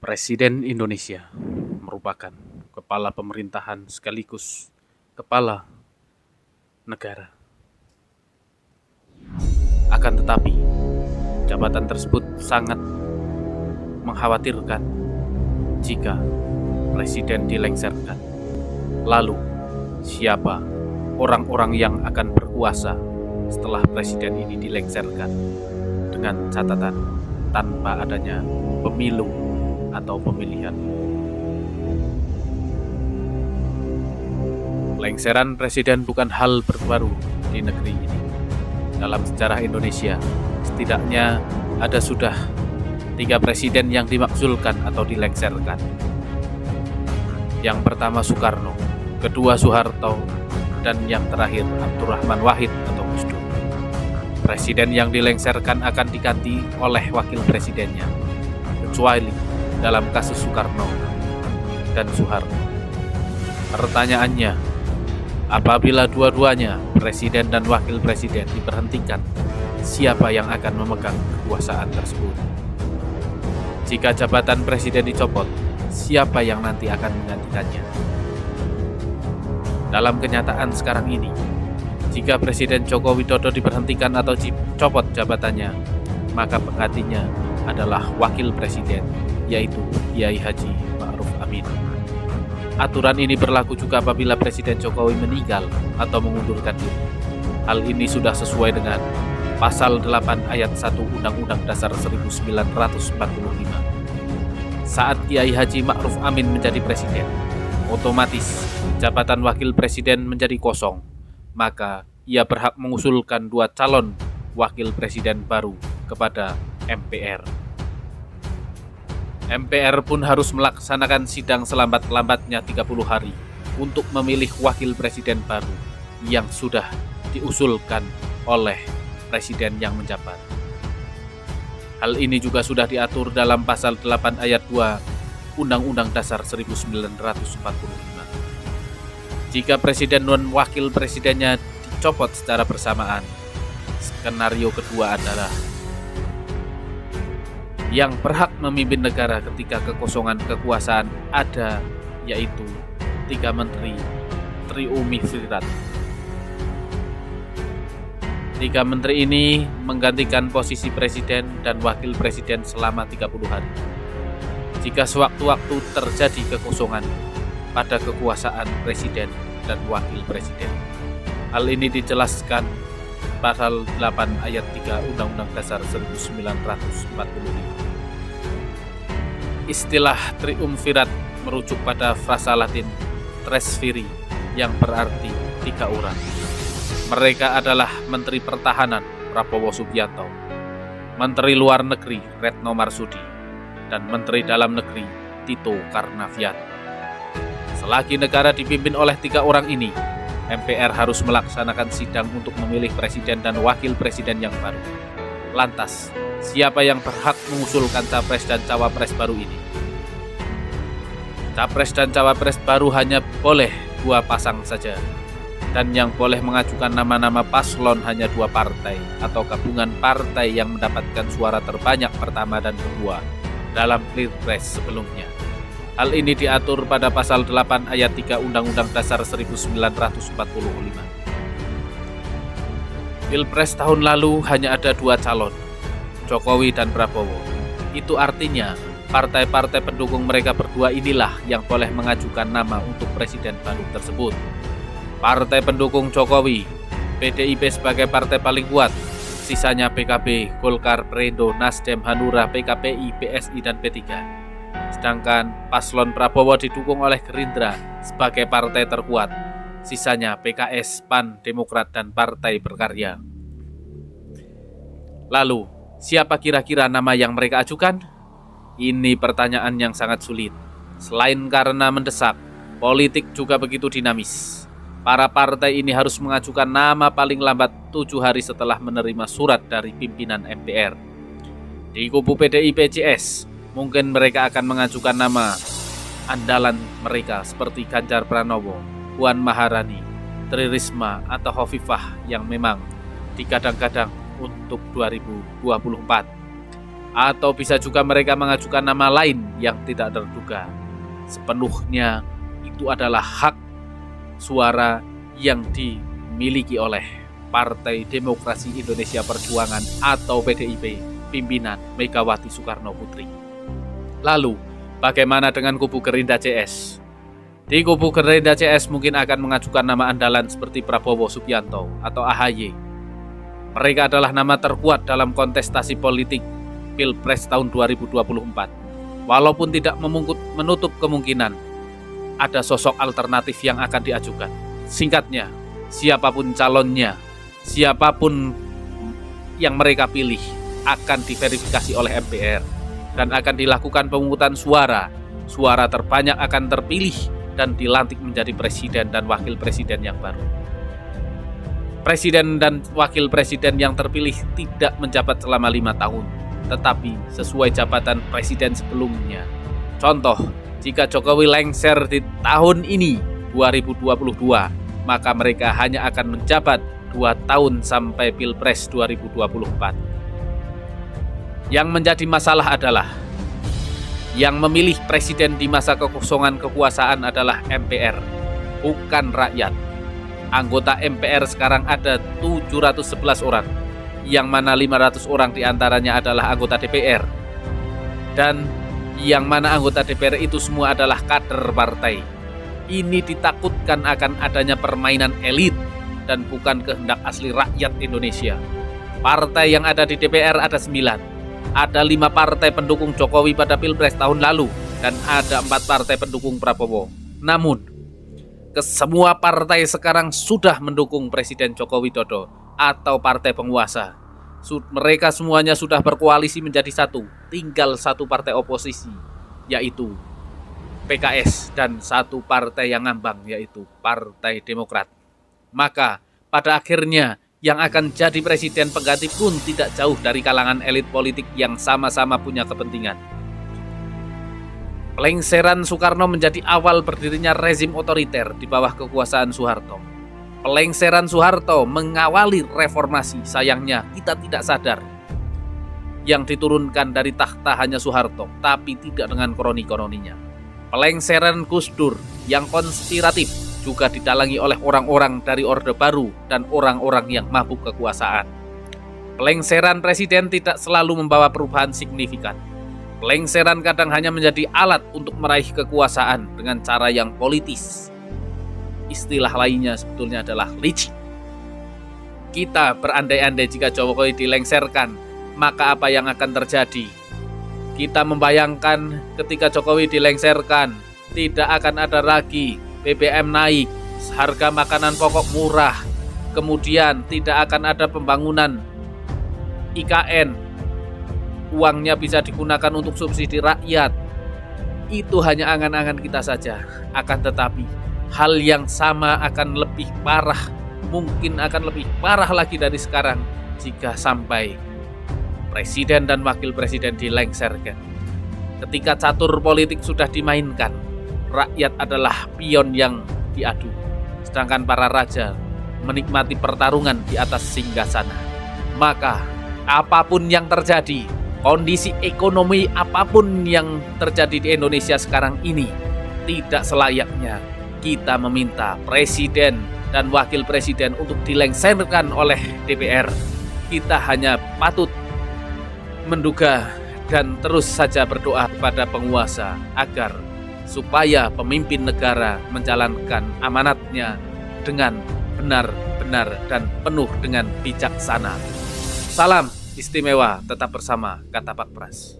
Presiden Indonesia merupakan kepala pemerintahan sekaligus kepala negara. Akan tetapi, jabatan tersebut sangat mengkhawatirkan jika presiden dilengsarkan. Lalu, siapa orang-orang yang akan berkuasa setelah presiden ini dilengsarkan? Dengan catatan tanpa adanya pemilu atau pemilihan. Pelengseran presiden bukan hal baru di negeri ini. Dalam sejarah Indonesia, setidaknya ada sudah 3 presiden yang dimakzulkan atau dilengsarkan. Yang pertama Soekarno, kedua Soeharto, dan yang terakhir Abdurrahman Wahid atau Gus Dur. Presiden yang dilengsarkan akan diganti oleh wakil presidennya, kecuali dalam kasus Soekarno dan Soeharto. Pertanyaannya, apabila dua-duanya, presiden dan wakil presiden, diberhentikan, siapa yang akan memegang kekuasaan tersebut? Jika jabatan presiden dicopot, siapa yang nanti akan menggantikannya? Dalam kenyataan sekarang ini, jika Presiden Joko Widodo diberhentikan atau dicopot jabatannya, maka penggantinya adalah wakil presiden, yaitu Kiai Haji Ma'ruf Amin. Aturan ini berlaku juga apabila Presiden Jokowi meninggal atau mengundurkan diri. Hal ini sudah sesuai dengan Pasal 8 Ayat 1 Undang-Undang Dasar 1945. Saat Kiai Haji Ma'ruf Amin menjadi presiden, otomatis jabatan wakil presiden menjadi kosong, maka ia berhak mengusulkan 2 calon wakil presiden baru kepada MPR. MPR pun harus melaksanakan sidang selambat-lambatnya 30 hari untuk memilih wakil presiden baru yang sudah diusulkan oleh presiden yang menjabat. Hal ini juga sudah diatur dalam Pasal 8 Ayat 2 Undang-Undang Dasar 1945. Jika presiden dan wakil presidennya dicopot secara bersamaan, skenario kedua adalah yang berhak memimpin negara ketika kekosongan kekuasaan ada, yaitu 3 menteri triumvirat. 3 menteri ini menggantikan posisi presiden dan wakil presiden selama 30 hari. Jika sewaktu-waktu terjadi kekosongan pada kekuasaan presiden dan wakil presiden. Hal ini dijelaskan Pasal 8 Ayat 3 Undang-Undang Dasar 1945. Istilah triumvirat merujuk pada frasa Latin tresviri yang berarti 3 orang. Mereka adalah Menteri Pertahanan Prabowo Subianto, Menteri Luar Negeri Retno Marsudi, dan Menteri Dalam Negeri Tito Karnavian. Selagi negara dipimpin oleh 3 orang ini, MPR harus melaksanakan sidang untuk memilih presiden dan wakil presiden yang baru. Lantas, siapa yang berhak mengusulkan capres dan cawapres baru ini? Capres dan cawapres baru hanya boleh 2 pasang saja, dan yang boleh mengajukan nama-nama paslon hanya 2 partai atau gabungan partai yang mendapatkan suara terbanyak pertama dan kedua dalam Pilpres sebelumnya. Hal ini diatur pada Pasal 8 Ayat 3 Undang-Undang Dasar 1945. Pilpres tahun lalu hanya ada 2 calon, Jokowi dan Prabowo. Itu artinya partai-partai pendukung mereka berdua inilah yang boleh mengajukan nama untuk presiden baru tersebut. Partai pendukung Jokowi, PDIP sebagai partai paling kuat, sisanya PKB, Golkar, Perindo, Nasdem, Hanura, PKPI, PSI, dan P3. Sedangkan paslon Prabowo didukung oleh Gerindra sebagai partai terkuat, sisanya PKS, PAN, Demokrat, dan Partai Berkarya. Lalu, siapa kira-kira nama yang mereka ajukan? Ini pertanyaan yang sangat sulit. Selain karena mendesak, politik juga begitu dinamis. Para partai ini harus mengajukan nama paling lambat 7 hari setelah menerima surat dari pimpinan MPR. Di kubu PDIP CS, mungkin mereka akan mengajukan nama andalan mereka seperti Ganjar Pranowo, Puan Maharani, Tri Risma, atau Hovifah yang memang digadang-gadang untuk 2024. Atau bisa juga mereka mengajukan nama lain yang tidak terduga. Sepenuhnya itu adalah hak suara yang dimiliki oleh Partai Demokrasi Indonesia Perjuangan atau PDIP pimpinan Megawati Soekarno Putri. Lalu, bagaimana dengan kubu Gerindra CS? Di kubu Gerindra CS mungkin akan mengajukan nama andalan seperti Prabowo Subianto atau AHY. Mereka adalah nama terkuat dalam kontestasi politik Pilpres tahun 2024. Walaupun tidak menutup kemungkinan ada sosok alternatif yang akan diajukan. Singkatnya, siapapun calonnya, siapapun yang mereka pilih akan diverifikasi oleh MPR dan akan dilakukan pemungutan suara. Suara terbanyak akan terpilih dan dilantik menjadi presiden dan wakil presiden yang baru. Presiden dan wakil presiden yang terpilih tidak menjabat selama 5 tahun, tetapi sesuai jabatan presiden sebelumnya. Contoh, jika Jokowi lengser di tahun ini 2022, maka mereka hanya akan menjabat 2 tahun sampai Pilpres 2024. Yang menjadi masalah adalah yang memilih presiden di masa kekosongan kekuasaan adalah MPR, bukan rakyat. Anggota MPR sekarang ada 711 orang, yang mana 500 orang diantaranya adalah anggota DPR. Dan yang mana anggota DPR itu semua adalah kader partai. Ini ditakutkan akan adanya permainan elit dan bukan kehendak asli rakyat Indonesia. Partai yang ada di DPR ada 9. Ada 5 partai pendukung Jokowi pada Pilpres tahun lalu dan ada 4 partai pendukung Prabowo. Namun, kesemua partai sekarang sudah mendukung Presiden Joko Widodo atau partai penguasa. Mereka semuanya sudah berkoalisi menjadi satu. Tinggal satu partai oposisi, yaitu PKS, dan satu partai yang ngambang, yaitu Partai Demokrat. Maka pada akhirnya yang akan jadi presiden pengganti pun tidak jauh dari kalangan elit politik yang sama-sama punya kepentingan. Pelengseran Soekarno menjadi awal berdirinya rezim otoriter di bawah kekuasaan Soeharto. Pelengseran Soeharto mengawali reformasi, sayangnya kita tidak sadar. Yang diturunkan dari takhta hanya Soeharto, tapi tidak dengan kroni-kroninya. Pelengseran Gus Dur yang konspiratif juga didalangi oleh orang-orang dari Orde Baru dan orang-orang yang mabuk kekuasaan. Pelengseran presiden tidak selalu membawa perubahan signifikan. Pelengseran kadang hanya menjadi alat untuk meraih kekuasaan dengan cara yang politis. Istilah lainnya sebetulnya adalah licik. Kita berandai-andai jika Jokowi dilengserkan, maka apa yang akan terjadi? Kita membayangkan ketika Jokowi dilengserkan, tidak akan ada lagi BBM naik, harga makanan pokok murah, kemudian tidak akan ada pembangunan IKN, uangnya bisa digunakan untuk subsidi rakyat. Itu hanya angan-angan kita saja. Akan tetapi hal yang sama akan lebih parah, mungkin akan lebih parah lagi dari sekarang jika sampai presiden dan wakil presiden dilengserkan. Ketika catur politik sudah dimainkan, rakyat adalah pion yang diadu, sedangkan para raja menikmati pertarungan di atas singgasana. Maka apapun yang terjadi, kondisi ekonomi apapun yang terjadi di Indonesia sekarang ini, tidak selayaknya kita meminta presiden dan wakil presiden untuk dilengserkan oleh DPR. Kita hanya patut menduga dan terus saja berdoa kepada penguasa agar supaya pemimpin negara menjalankan amanatnya dengan benar-benar dan penuh dengan bijaksana. Salam istimewa, tetap bersama Kata Pak Pras.